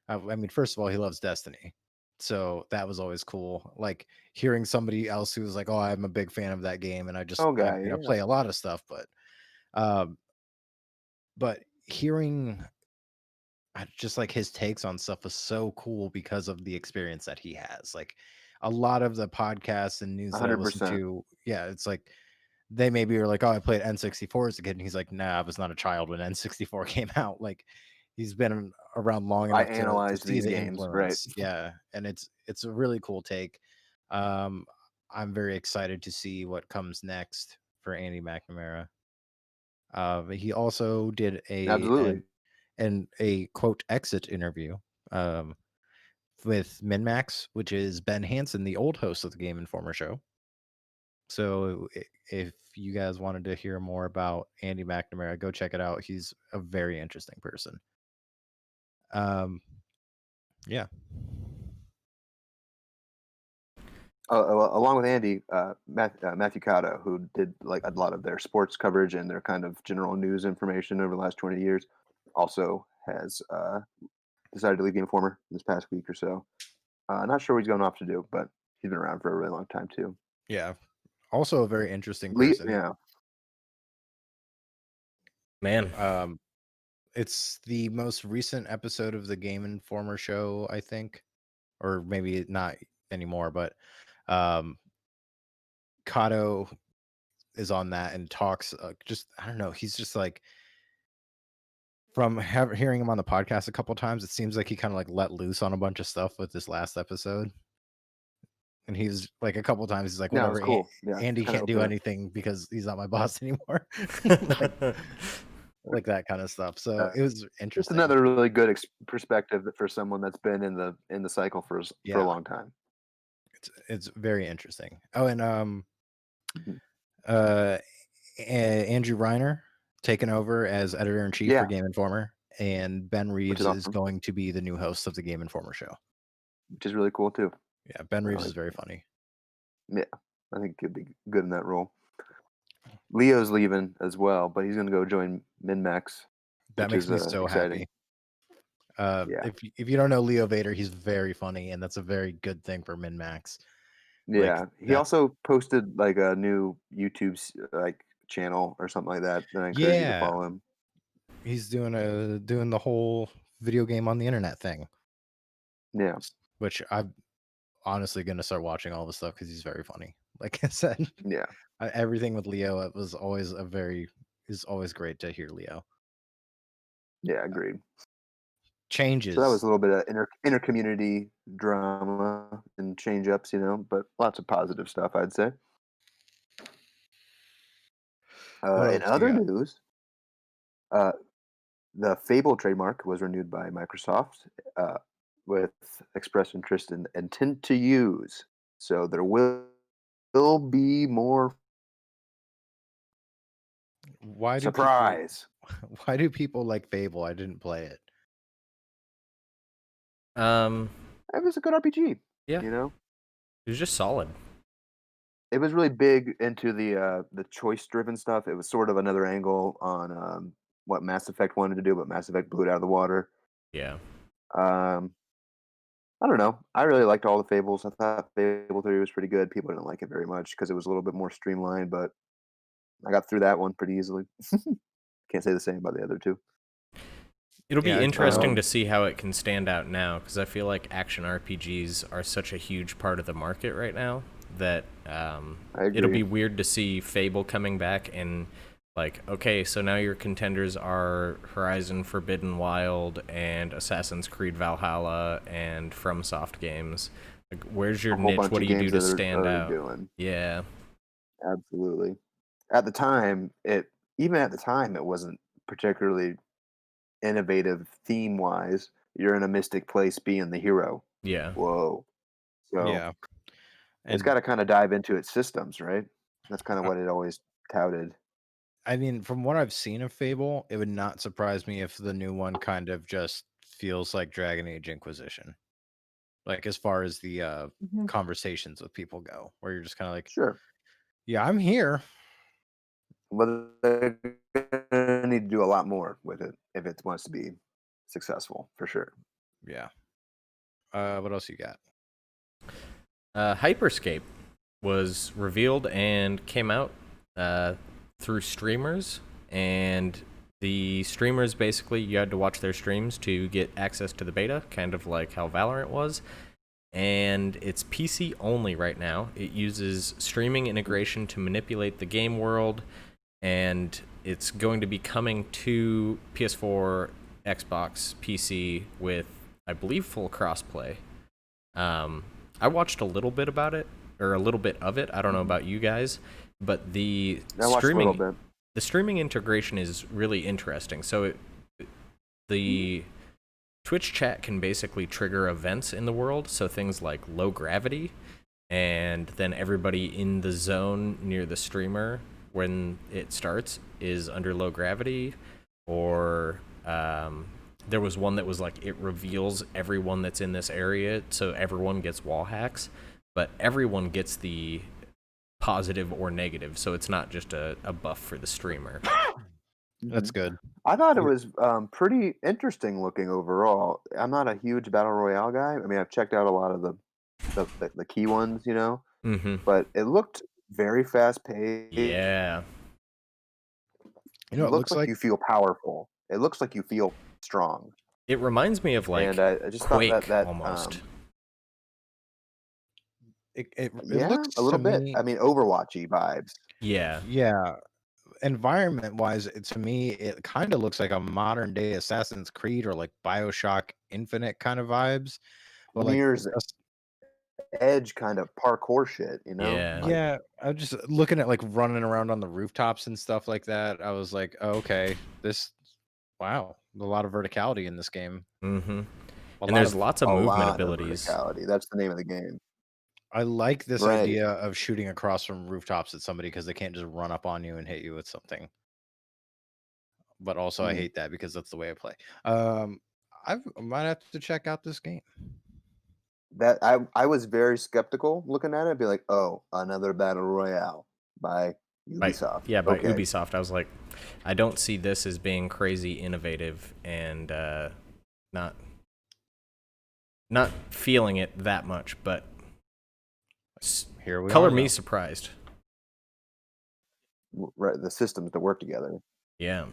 I mean, first of all, he loves Destiny. So that was always cool. Like hearing somebody else who was like, "Oh, I'm a big fan of that game," and Oh, I guy, mean, I yeah. play a lot of stuff, um, but hearing just like his takes on stuff was so cool because of the experience that he has. Like a lot of the podcasts and news that I listen 100%. to, yeah, it's like they maybe are like, "Oh, I played N64 as a kid," and he's like, "Nah, I was not a child when N64 came out." Like he's been around long I enough to analyzed see these the games, right? influence. Yeah, and it's a really cool take. Um, I'm very excited to see what comes next for Andy McNamara. He also did Absolutely. and a quote exit interview um, with MinMax, which is Ben Hansen, the old host of the Game Informer show. So if you guys wanted to hear more about Andy McNamara, go check it out. He's a very interesting person. Yeah. Along with Andy, Matthew Cotto, who did like a lot of their sports coverage and their kind of general news information over the last 20 years, also has decided to leave Game Informer this past week or so. Not sure what he's going off to do, but he's been around for a really long time too. Yeah. Also a very interesting person. Yeah, Man. It's the most recent episode of the Game Informer show, I think, or maybe not anymore, but um Kato is on that and talks just I don't know, he's just like from hearing him on the podcast a couple times, it seems like he kind of like let loose on a bunch of stuff with this last episode. And he's like a couple times he's like, no, it's whatever, cool. Yeah, it's Andy kind of can't do open up. anything because he's not my boss anymore. like like that kind of stuff. So Uh, it was it's interesting. another really good perspective for someone that's been in the cycle for a Yeah, long time. it's very interesting. Oh, and Mhm. uh Andrew Reiner taken over as editor in chief for Yeah, Game Informer, and Ben which is Reeves is awesome. going to be the new host of the Game Informer show. Which is really cool too. Yeah, Ben I Reeves is like, very funny. yeah, I think he'd be good in that role. Leo's leaving as well, but he's going to go join MinMax, That which makes is me so exciting. happy. Yeah, If you don't know Leo Vader, he's very funny, and that's a very good thing for MinMax. Like yeah. He that. also posted like a new YouTube like channel or something like that. And I encourage you to Yeah, follow him. he's doing the whole video game on the internet thing, Yeah, which I'm honestly gonna start watching all the stuff because he's very funny. Like I said, Yeah, everything with Leo, it was always is always great to hear Leo. yeah, agreed. So that was Changes. a little bit of inner community drama and change ups, but lots of positive stuff, I'd say. What In else you other got? news, uh, the Fable trademark was renewed by Microsoft uh, with express interest and intent to use. So there will be more Why do people surprise. why do people like Fable? I didn't play it. Um, It was a good RPG, yeah, you know. it was just solid. It was really big into the choice driven stuff. It was sort of another angle on what Mass Effect wanted to do, but Mass Effect blew it out of the water. Yeah. Um, I don't know. I really liked all the Fables. I thought Fable 3 was pretty good. People didn't like it very much because it was a little bit more streamlined, but I got through that one pretty easily. Can't say the same about the other two. It'll Yeah, be interesting Um, to see how it can stand out now, because I feel like action RPGs are such a huge part of the market right now that I it'll agree. be weird to see Fable coming back and like, okay, so now your contenders are Horizon Forbidden Wild and Assassin's Creed Valhalla and FromSoft games. Like, where's your A whole niche? bunch What do of you do games to that are stand already out? doing. Yeah, Absolutely. At the time, even at the time, it wasn't particularly innovative theme wise. You're in a mystic place being the hero. yeah. Whoa. So Yeah. it's And got to kind of dive into its systems, right? That's kind of uh, what it always touted. I mean, from what I've seen of Fable, it would not surprise me if the new one kind of just feels like Dragon Age Inquisition. Like as far as the Mhm. conversations with people go, where you're just kind of like, Sure. yeah, I'm here. But they're gonna need to do a lot more with it if it wants to be successful, for sure. Yeah. What else you got? Hyperscape was revealed and came out uh, through streamers, and the streamers basically you had to watch their streams to get access to the beta, kind of like how Valorant was. And it's PC only right now. It uses streaming integration to manipulate the game world, and it's going to be coming to PS4, Xbox, PC with, I believe, full crossplay. Um, I watched a little bit about it, or a little bit of it. I don't know Mhm. about you guys, but I watched a little bit. the streaming integration is really interesting. So the Twitch chat can basically trigger events in the world, so things like low gravity, and then everybody in the zone near the streamer when it starts is under low gravity, or there was one that was like it reveals everyone that's in this area, so everyone gets wall hacks, but everyone gets the positive or negative, so it's not just a buff for the streamer. That's Mhm. good. I thought it Yeah. was pretty interesting looking overall. I'm not a huge battle royale guy. I mean, I've checked out a lot of the key ones, Mm-hmm. but it looked very fast paced. Yeah. You know, It what it looks looks like like you feel powerful. It looks like you feel strong, It reminds me of and like I just thought that Quake almost. it yeah, a looks to little bit. me. I mean, Overwatchy vibes. Yeah. Yeah, environment wise, to me, it kind of looks like a modern day Assassin's Creed or like Bioshock Infinite kind of vibes, but like Mirror's Edge kind of parkour shit, Yeah. Like, yeah, I was just looking at like running around on the rooftops and stuff like that. I was like, oh, okay, wow, a lot of verticality in this game. Mm-hmm. A And lot there's of, lots of a movement lot of abilities. verticality. That's the name of the game. I like this Right. idea of shooting across from rooftops at somebody because they can't just run up on you and hit you with something. But also, I Mhm. hate that because that's the way I play. Um, I might have to check out this game. That I was very skeptical looking at it, be like, "Oh, another battle royale by By Ubisoft." yeah, by Okay. Ubisoft. I was like, I don't see this as being crazy innovative and not not feeling it that much, but Here we color are, me though. surprised. Right, the systems that work together. Yeah.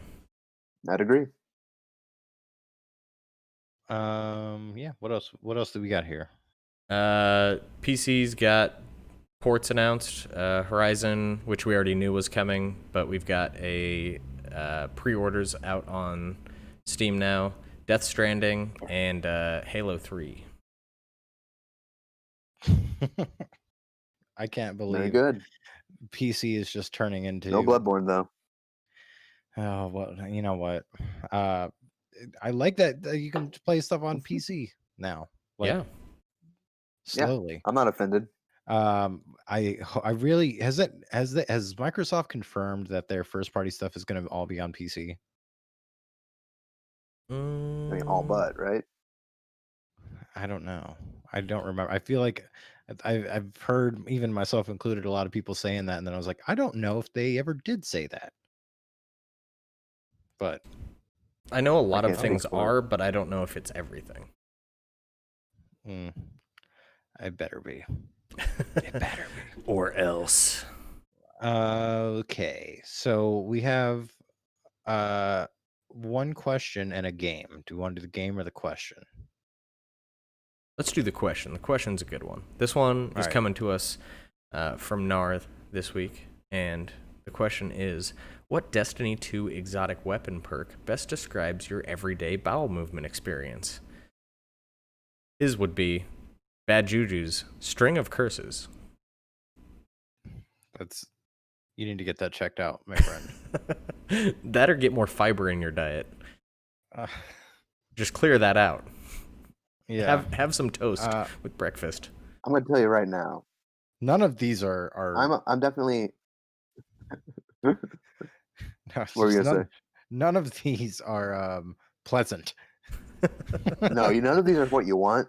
I'd agree. Yeah. What else? What else do we got here? PC's got ports announced. Horizon, which we already knew was coming, but we've got a pre-orders out on Steam now. Death Stranding and Halo 3. I can't Very believe good. PC is just turning into No Bloodborne though. Oh well, you know what? I like that you can play stuff on PC now. Like Yeah. slowly. Yeah, I'm not offended. I really has Microsoft confirmed that their first party stuff is going to all be on PC? I mean, all but, right? I don't know. I don't remember. I feel like I've heard, even myself included, a lot of people saying that, and then I was like, I don't know if they ever did say that. But I know a lot of can't speak things for it. are, but I don't know if it's everything. I better be. It better be. Or else. Okay, so we have one question and a game. Do you want to do the game or the question? Let's do the question. The question's a good one. This one is right. coming to us from Narth this week, and the question is, what Destiny 2 exotic weapon perk best describes your everyday bowel movement experience? His would be Bad Juju's String of Curses. You need to get that checked out, my friend. That or get more fiber in your diet. Just clear that out. Yeah. Have some toast with breakfast. I'm gonna tell you right now. None of these are I'm definitely. no, What were you gonna say? None of these are pleasant. No, none of these are what you want.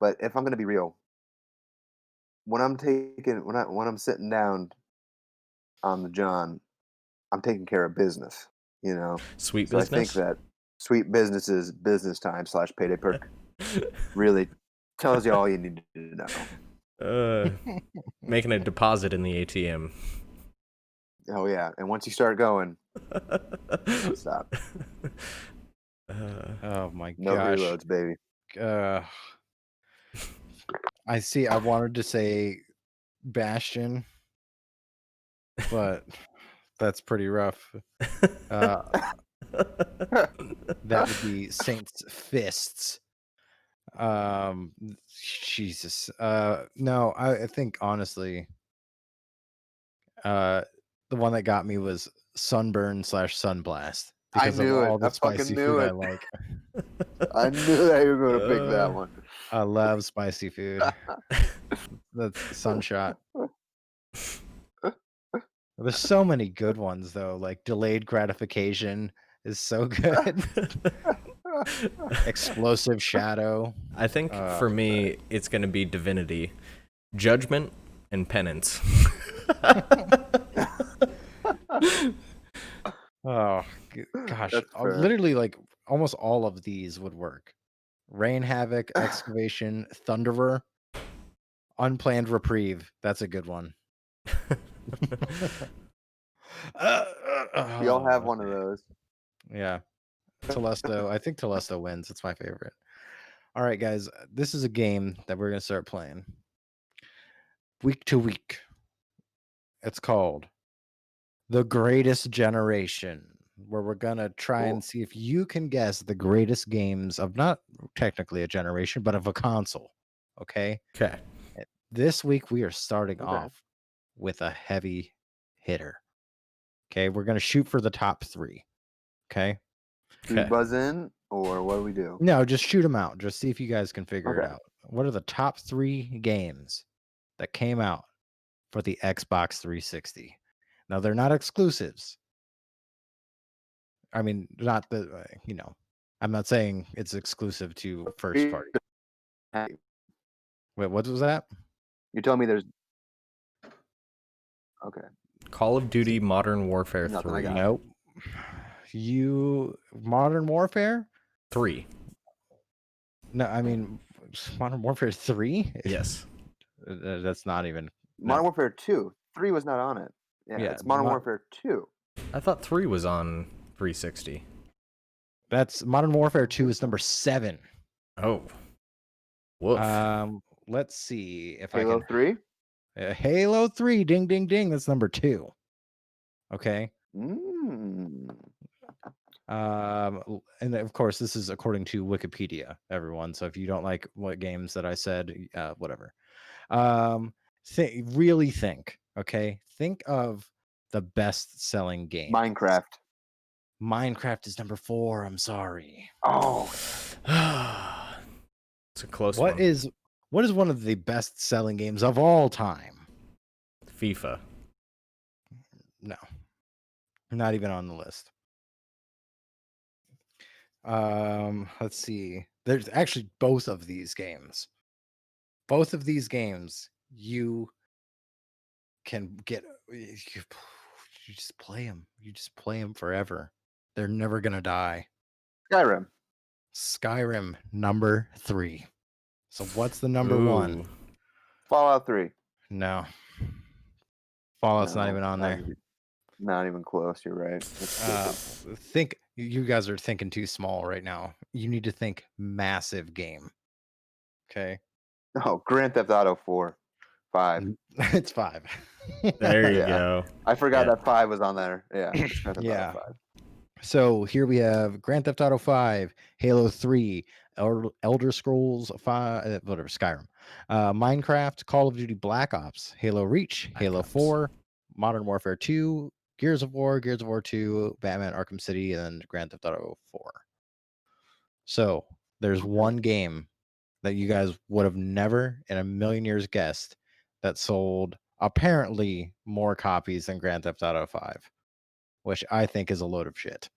But if I'm gonna be real, when I'm sitting down on the John, I'm taking care of business. Sweet so business. I think that sweet business is business time / payday perk. Really tells you all you need to know. Making a deposit in the ATM. Oh yeah, and once you start going, don't stop. Oh my No gosh. reloads, baby. I see. I wanted to say Bastion, but that's pretty rough. That would be Saint's Fists. Jesus. No, I think honestly, the one that got me was Sunburn / Sunblast because of all the spicy food I like. I knew that you were going to pick that one. I love spicy food. That's Sunshot. There's so many good ones though. Like Delayed Gratification is so good. Explosive Shadow. I think for me, it's going to be Divinity, Judgment, and Penance. Oh gosh, literally like almost all of these would work. Rain Havoc, Excavation, Thunderer, Unplanned Reprieve. That's a good one. We all have one of those. Yeah. Telesto. I think Telesto wins. It's my favorite. All right, guys. This is a game that we're going to start playing week to week. It's called The Greatest Generation, where we're going to try and see if you can guess the greatest games of not technically a generation, but of a console. Okay? Okay. This week, we are starting off with a heavy hitter. Okay? We're going to shoot for the top 3. Okay? Do we buzz in, or what do we do? No, just shoot them out. Just see if you guys can figure it out. What are the top 3 games that came out for the Xbox 360? Now, they're not exclusives. I mean, not the, I'm not saying it's exclusive to first party. Wait, what was that? You tell me there's... Okay. Call of Duty Modern Warfare 3. Nope. Modern Warfare? 3. No, I mean, Modern Warfare 3? Yes. That's not even... Modern Warfare 2. 3 was not on it. Yeah, it's Modern Warfare 2. I thought 3 was on 360. That's Modern Warfare 2 is number 7. Oh. Woof. Let's see if I Halo can... 3? Halo 3, ding, ding, ding. That's number 2. Okay. And of course, this is according to Wikipedia, everyone. So if you don't like what games that I said, whatever. Really think, okay? Think of the best-selling game. Minecraft. Minecraft is number 4. I'm sorry. Oh, it's a close What one. is one of the best-selling games of all time? FIFA. No, not even on the list. Let's see. There's actually both of these games. Both of these games, you can get. You just play them. You just play them forever. They're never gonna die. Skyrim. Skyrim, number 3. So what's the number 1? Fallout 3. No. Fallout's not No, even on there. Not even close. You're right. Think you guys are thinking too small right now. You need to think massive game. Okay. Oh, Grand Theft Auto 4. 5. It's 5. There you Yeah. go. I forgot Yeah. that 5 was on there. Yeah. It's Grand Theft Yeah. Auto 5. So here we have Grand Theft Auto 5, Halo 3, Elder Scrolls 5, whatever, Skyrim, Minecraft, Call of Duty Black Ops, Halo Reach, Halo 4, Modern Warfare 2, Gears of War 2, Batman Arkham City, and Grand Theft Auto 4. So there's one game that you guys would have never in a million years guessed that sold apparently more copies than Grand Theft Auto 5, which I think is a load of shit.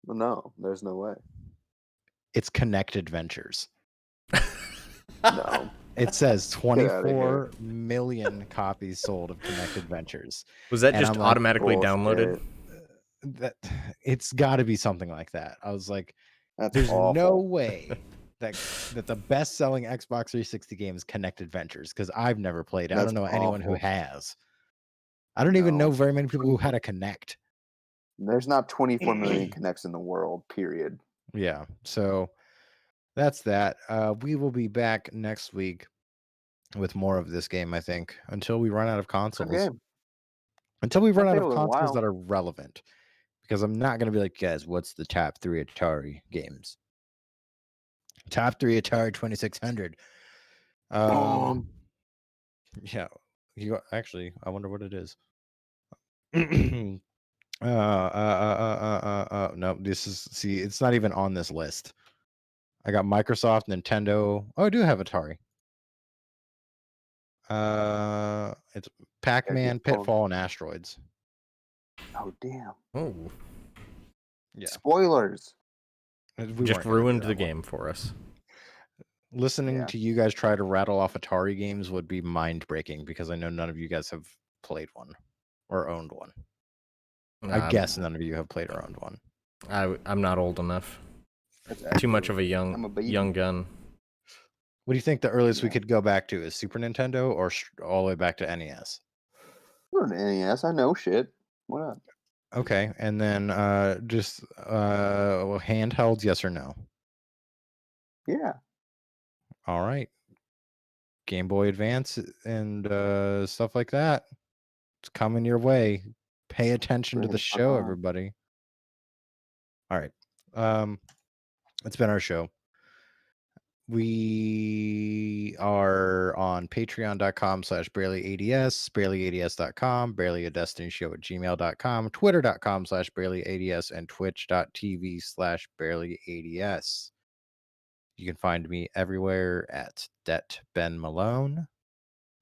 Well, no, there's no way. It's Connected Ventures. No. It says Get outta here. 24 million copies sold of Connected Ventures. Was that And just I'm like, automatically downloaded? that it's got to be something like that. I was like, That's there's awful. no way that the best-selling Xbox 360 game is Connected Ventures, because I've never played it. I That's don't know anyone who awful. has. I don't even No. know very many people who had a Connect. There's not 24 million connects in the world, period. Yeah, so that's that. We will be back next week with more of this game, I think, until we run out of Good consoles. game. Until we run Might out take of a little consoles while. that are relevant. Because I'm not going to be like, guys, what's the top 3 Atari games? Top 3 Atari 2600. Boom. Yeah. Actually, I wonder what it is. No, this is, see, it's not even on this list. I got Microsoft, Nintendo. Oh, I do have Atari. It's Pac-Man, Pitfall, and Asteroids. Oh, damn. Oh, Yeah. Spoilers. We just weren't gonna do ruined that the one. game for us. Listening Yeah. to you guys try to rattle off Atari games would be mind-breaking, because I know none of you guys have played one or owned one. I guess none of you have played or owned one. I'm not old enough. That's Too much of a I'm a baby. young gun. What do you think the earliest we Yeah. could go back to is Super Nintendo or all the way back to NES? We're an NES. I know shit. What up? Okay, and then just handhelds, yes or no? Yeah. All right. Game Boy Advance and stuff like that. It's coming your way. Pay attention to the show, everybody. All right. It's been our show. We are on patreon.com/BarelyADS, BarelyADS.com, BarelyADestinyShow@gmail.com, Twitter.com/BarelyADS, and Twitch.tv/BarelyADS. You can find me everywhere at Det Ben Malone.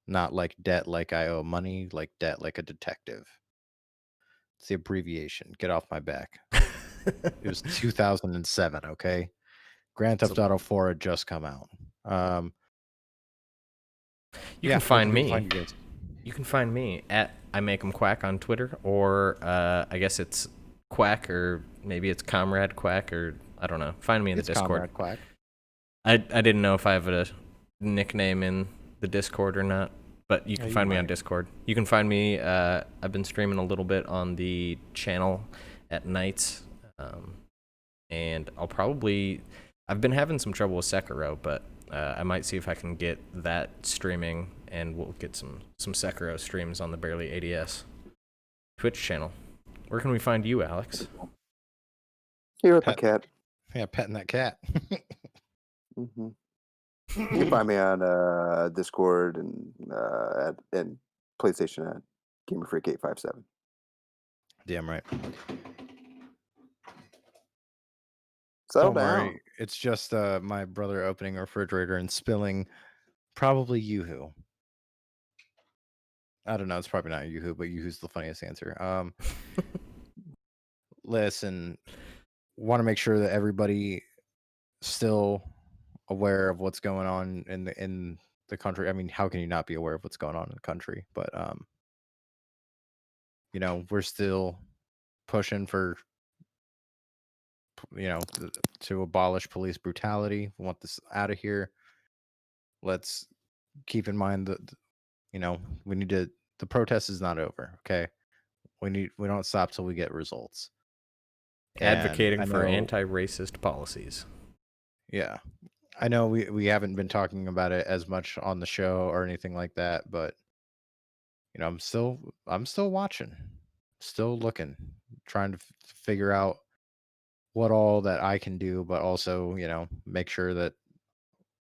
Not like debt like I owe money, like debt like a detective. It's the abbreviation. Get off my back. It was 2007, okay? Grand Theft Auto 4 had just come out. You can find me. Find you guys? You can find me at I Make 'em Quack on Twitter, or I guess it's Quack, or maybe it's Comrade Quack, or I don't know. Find me in the Discord. Comrade Quack. I didn't know if I have a nickname in the Discord or not, but you can find me on Discord. You can find me. I've been streaming a little bit on the channel at nights, and I've been having some trouble with Sekiro, but I might see if I can get that streaming, and we'll get some Sekiro streams on the BarelyADS Twitch channel. Where can we find you, Alex? Here with my Pet. cat. Yeah, petting that cat. Hmm. You can find me on Discord and PlayStation at GamerFreak857. Damn right. Settle Don't down. worry. It's just my brother opening a refrigerator and spilling probably Yoo-hoo. I don't know. It's probably not Yoo-hoo, but Yoo-hoo's the funniest answer. Listen, want to make sure that everybody still aware of what's going on in the country. I mean, how can you not be aware of what's going on in the country? But you know, we're still pushing for to abolish police brutality. We want this out of here. Let's keep in mind that we need to. The protest is not over. Okay, we don't stop till we get results. Advocating for anti-racist policies. Yeah, I know we haven't been talking about it as much on the show or anything like that, but I'm still watching, still looking, trying to figure out what all that I can do, but also make sure that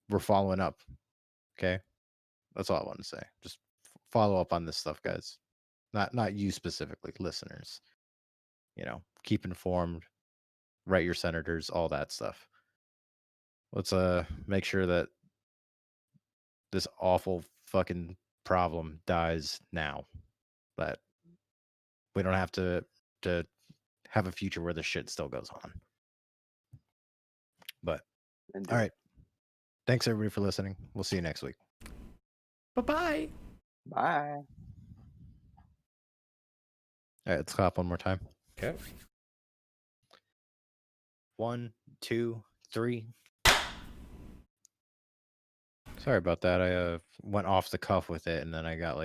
we're following up. Okay, that's all I want to say. Just follow up on this stuff, guys. Not you specifically, listeners. Keep informed. Write your senators, all that stuff. Let's make sure that this awful fucking problem dies now. That we don't have to have a future where this shit still goes on. But all right. Thanks everybody for listening. We'll see you next week. Bye-bye. Bye. All right, let's clap one more time. Okay. 1, 2, 3. Sorry about that. I went off the cuff with it, and then I got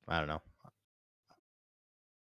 I don't know.